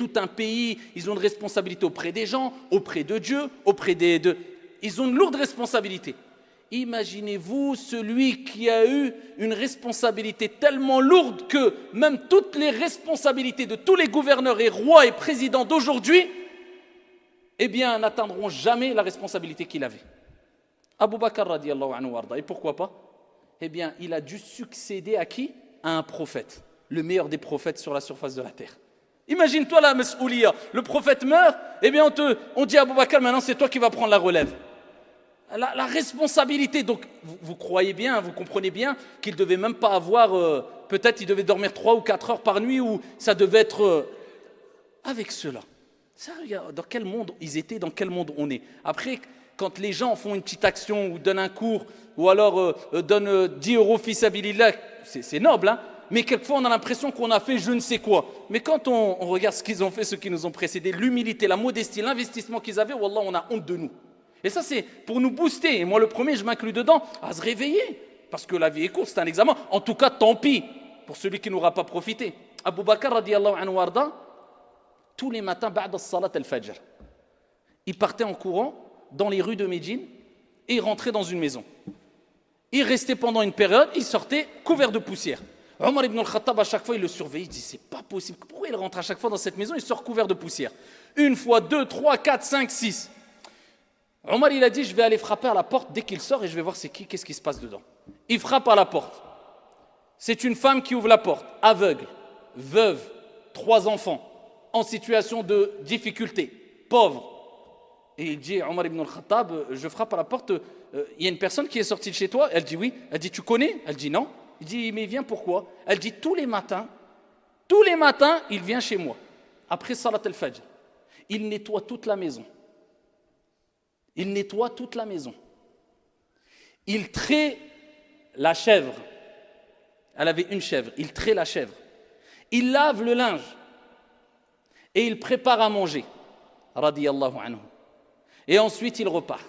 tout un pays, ils ont une responsabilité auprès des gens, auprès de Dieu, ils ont une lourde responsabilité. Imaginez-vous celui qui a eu une responsabilité tellement lourde que même toutes les responsabilités de tous les gouverneurs et rois et présidents d'aujourd'hui, eh bien, n'atteindront jamais la responsabilité qu'il avait. Abu Bakr radiyallahu anhu warda. Et pourquoi pas? Eh bien, il a dû succéder à qui? À un prophète, le meilleur des prophètes sur la surface de la terre. Imagine-toi la mas'ouliya, le prophète meurt, eh bien on dit à Abu Bakr, maintenant c'est toi qui vas prendre la relève. La responsabilité, donc vous croyez bien, vous comprenez bien qu'il ne devait même pas avoir, peut-être il devait dormir 3 ou 4 heures par nuit, ou ça devait être avec cela. Ça, dans quel monde ils étaient, dans quel monde on est. Après, quand les gens font une petite action ou donnent un cours, ou alors donnent 10 € fils habilillah, c'est noble, hein, mais quelquefois on a l'impression qu'on a fait je ne sais quoi. Mais quand on regarde ce qu'ils ont fait, ceux qui nous ont précédés, l'humilité, la modestie, l'investissement qu'ils avaient, wallah, on a honte de nous. Et ça, c'est pour nous booster. Et moi, le premier, je m'inclus dedans, à se réveiller. Parce que la vie est courte, c'est un examen. En tout cas, tant pis pour celui qui n'aura pas profité. Abu Bakr, radiyallahu anhu warda, tous les matins, ba'da salat al-fajr, il partait en courant dans les rues de Médine et il rentrait dans une maison. Il restait pendant une période, il sortait couvert de poussière. Omar ibn al-Khattab, à chaque fois, il le surveillait. Il dit, c'est pas possible. Pourquoi il rentre à chaque fois dans cette maison, il sort couvert de poussière? Une fois, 2, 3, 4, 5, 6. Omar, il a dit, je vais aller frapper à la porte dès qu'il sort et je vais voir c'est qui, qu'est-ce qui se passe dedans. Il frappe à la porte. C'est une femme qui ouvre la porte, aveugle, veuve, 3 enfants, en situation de difficulté, pauvre. Et il dit, Omar ibn al-Khattab, je frappe à la porte, il y a une personne qui est sortie de chez toi? Elle dit oui. Elle dit, tu connais? Elle dit non. Il dit, mais il vient pourquoi? Elle dit, tous les matins, il vient chez moi. Après Salat al-Fajr, il nettoie toute la maison. Il nettoie toute la maison. Il traite la chèvre. Elle avait une chèvre. Il traite la chèvre. Il lave le linge. Et il prépare à manger. Radiyallahu anhu. Et ensuite, il repart.